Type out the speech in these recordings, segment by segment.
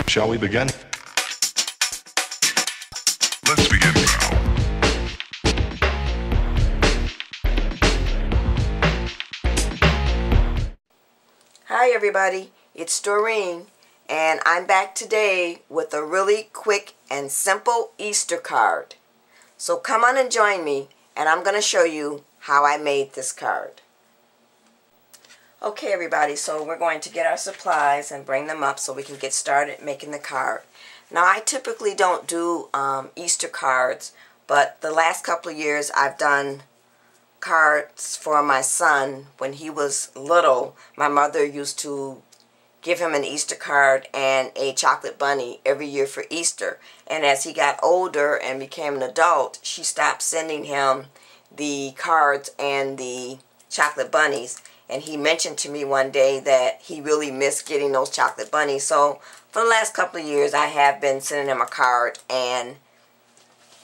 Shall we begin? Let's begin now. Hi everybody, it's Doreen, and I'm back today with a really quick and simple Easter card. So come on and join me, and I'm going to show you how I made this card. Okay everybody, so we're going to get our supplies and bring them up so we can get started making the card. Now I typically don't do Easter cards, but the last couple of years I've done cards for my son. When he was little, my mother used to give him an Easter card and a chocolate bunny every year for Easter. And as he got older and became an adult, she stopped sending him the cards and the chocolate bunnies. And he mentioned to me one day that he really missed getting those chocolate bunnies. So for the last couple of years, I have been sending him a card and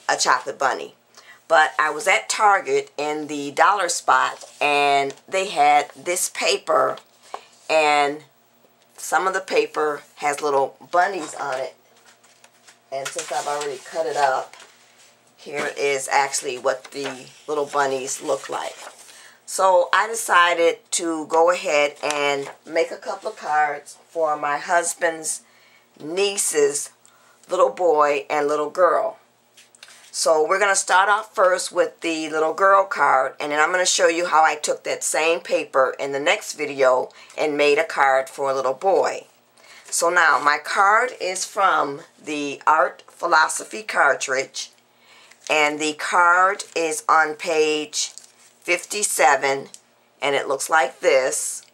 a chocolate bunny. But I was at Target in the dollar spot, and they had this paper, and some of the paper has little bunnies on it. And since I've already cut it up, here is actually what the little bunnies look like. So I decided to go ahead and make a couple of cards for my husband's niece's little boy and little girl. So we're going to start off first with the little girl card, and then I'm going to show you how I took that same paper in the next video and made a card for a little boy. So now my card is from the Art Philosophy Cartridge, and the card is on page 57, and it looks like this.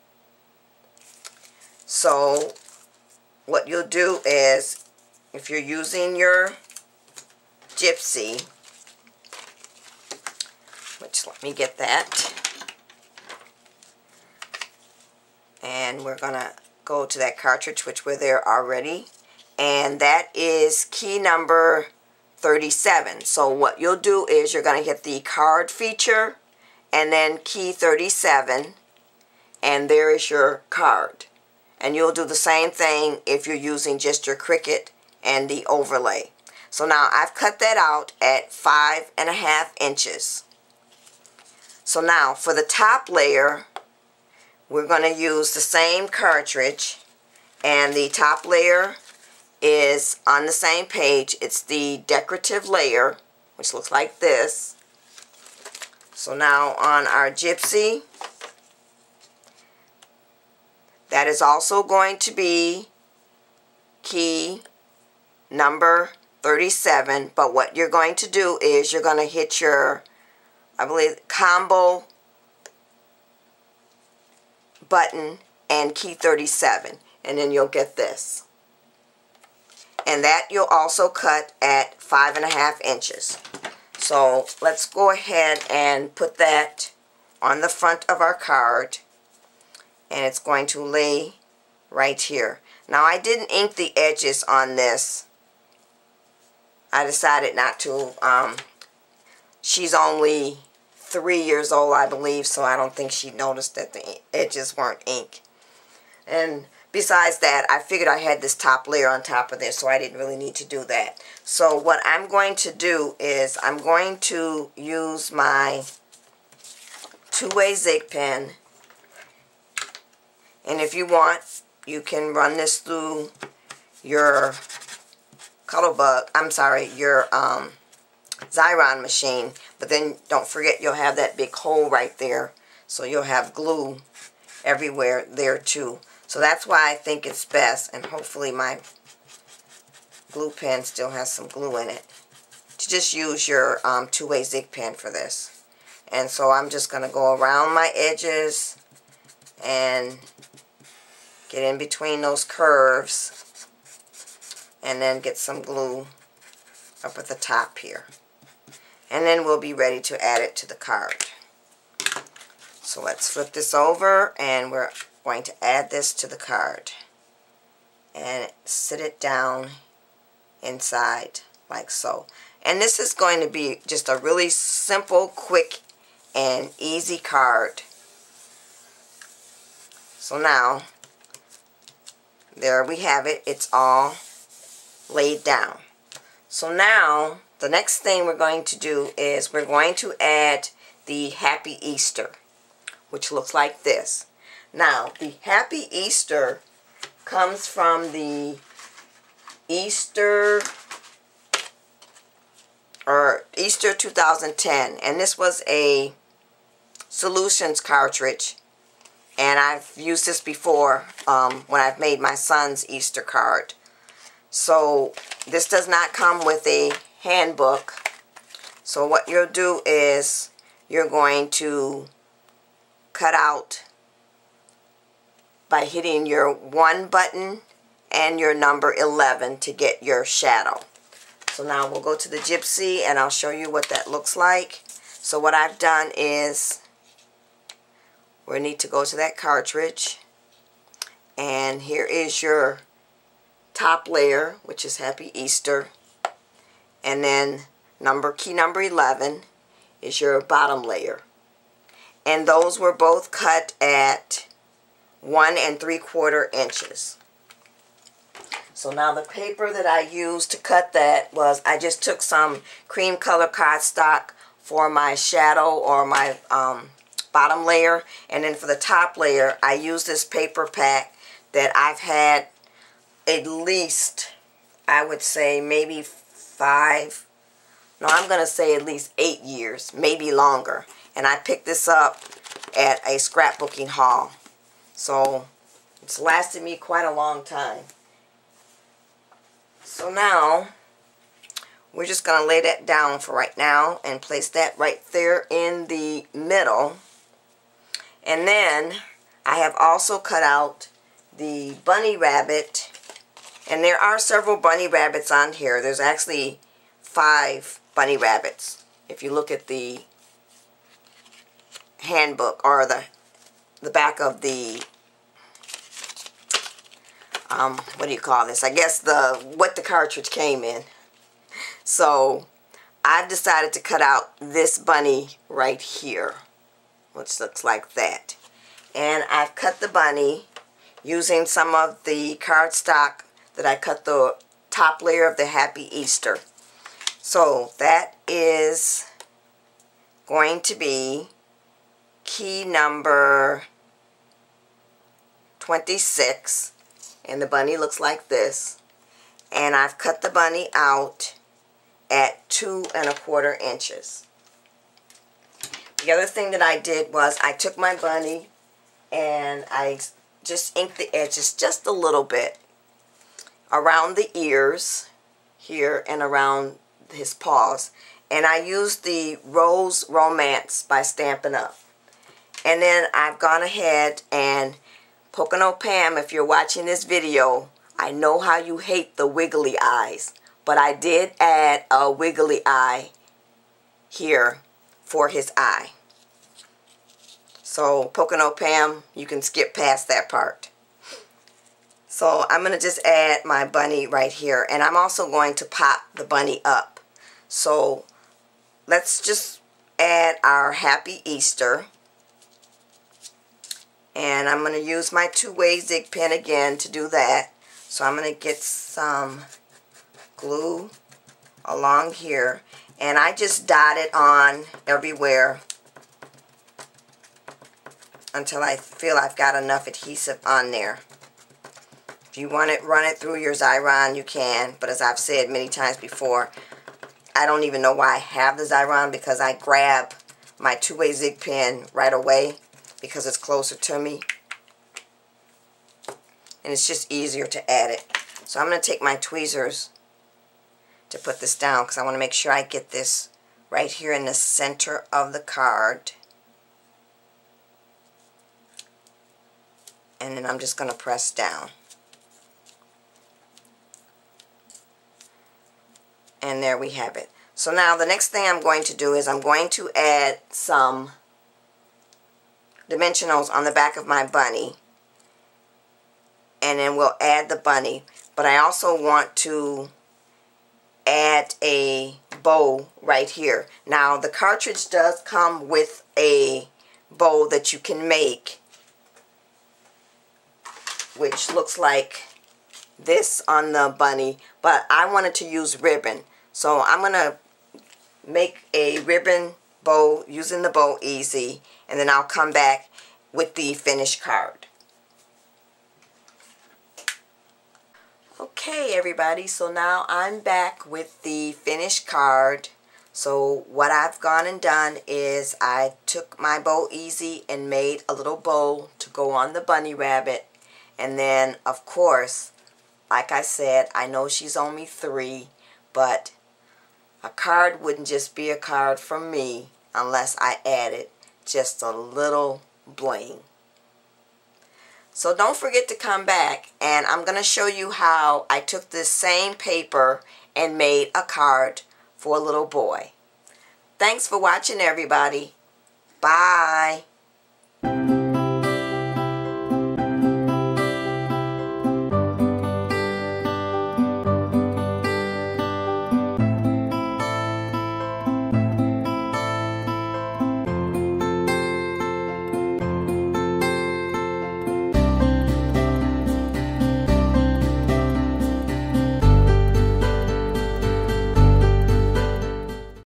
So what you'll do is, if you're using your Gypsy, which, let me get that, and we're gonna go to that cartridge, which we're there already, and that is key number 37. So what you'll do is you're gonna hit the card feature and then key 37, and there is your card. And you'll do the same thing if you're using just your Cricut and the overlay. So now I've cut that out at 5.5 inches. So now for the top layer, we're going to use the same cartridge, and the top layer is on the same page. It's the decorative layer, which looks like this. So now on our Gypsy, that is also going to be key number 37, but what you're going to do is you're going to hit your, I believe, combo button and key 37, and then you'll get this. And that you'll also cut at 5.5 inches. So let's go ahead and put that on the front of our card, and it's going to lay right here. Now I didn't ink the edges on this. I decided not to. She's only 3 years old, I believe, so I don't think she noticed that the edges weren't ink. And besides that, I figured I had this top layer on top of this, so I didn't really need to do that. So what I'm going to do is I'm going to use my two-way zig pen, and if you want, you can run this through your your Xyron machine, but then don't forget you'll have that big hole right there, so you'll have glue everywhere there too. So that's why I think it's best, and hopefully my glue pen still has some glue in it, to just use your two-way zig pen for this. And so I'm just going to go around my edges and get in between those curves, and then get some glue up at the top here. And then we'll be ready to add it to the card. So let's flip this over, and we're going to add this to the card. And sit it down inside like so. And this is going to be just a really simple, quick, and easy card. So now, there we have it. It's all laid down. So now the next thing we're going to do is we're going to add the Happy Easter, which looks like this. Now the Happy Easter comes from the Easter 2010, and this was a Solutions cartridge, and I've used this before when I've made my son's Easter card. So this does not come with a handbook. So what you'll do is you're going to cut out by hitting your 1 button and your number 11 to get your shadow. So now we'll go to the Gypsy and I'll show you what that looks like. So what I've done is we need to go to that cartridge, and here is your top layer, which is Happy Easter, and then key number 11 is your bottom layer, and those were both cut at 1 3/4 inches. So now the paper that I used to cut that was, I just took some cream color cardstock for my shadow or my bottom layer, and then for the top layer I used this paper pack that I've had at least, I would say maybe 5, no, I'm going to say at least 8 years, maybe longer. And I picked this up at a scrapbooking haul. So it's lasted me quite a long time. So now we're just going to lay that down for right now and place that right there in the middle. And then I have also cut out the bunny rabbit. And there are several bunny rabbits on here. There's actually 5 bunny rabbits. If you look at the handbook or the back of the, what do you call this? I guess what the cartridge came in. So I've decided to cut out this bunny right here, which looks like that. And I've cut the bunny using some of the cardstock that I cut the top layer of the Happy Easter. So that is going to be key number 26, and the bunny looks like this. And I've cut the bunny out at 2 1/4 inches. The other thing that I did was I took my bunny and I just inked the edges just a little bit around the ears here and around his paws, and I used the Rose Romance by Stampin' Up. And then I've gone ahead and Pocono Pam, if you're watching this video, I know how you hate the wiggly eyes, but I did add a wiggly eye here for his eye. So Pocono Pam, you can skip past that part. So I'm going to just add my bunny right here, and I'm also going to pop the bunny up. So let's just add our Happy Easter. And I'm going to use my 2-way zig pen again to do that. So I'm going to get some glue along here, and I just dot it on everywhere until I feel I've got enough adhesive on there. If you want it, run it through your Xyron, you can. But as I've said many times before, I don't even know why I have the Xyron, because I grab my 2-way zig pen right away because it's closer to me. And it's just easier to add it. So I'm going to take my tweezers to put this down because I want to make sure I get this right here in the center of the card. And then I'm just going to press down. And there we have it. So now the next thing I'm going to do is I'm going to add some dimensionals on the back of my bunny. And then we'll add the bunny. But I also want to add a bow right here. Now the cartridge does come with a bow that you can make, which looks like this on the bunny, but I wanted to use ribbon. So I'm going to make a ribbon bow using the Bow Easy, and then I'll come back with the finished card. Okay everybody, so now I'm back with the finished card. So what I've gone and done is I took my Bow Easy and made a little bow to go on the bunny rabbit. And then of course, like I said, I know she's only 3, but a card wouldn't just be a card from me unless I added just a little bling. So don't forget to come back, and I'm going to show you how I took this same paper and made a card for a little boy. Thanks for watching everybody. Bye.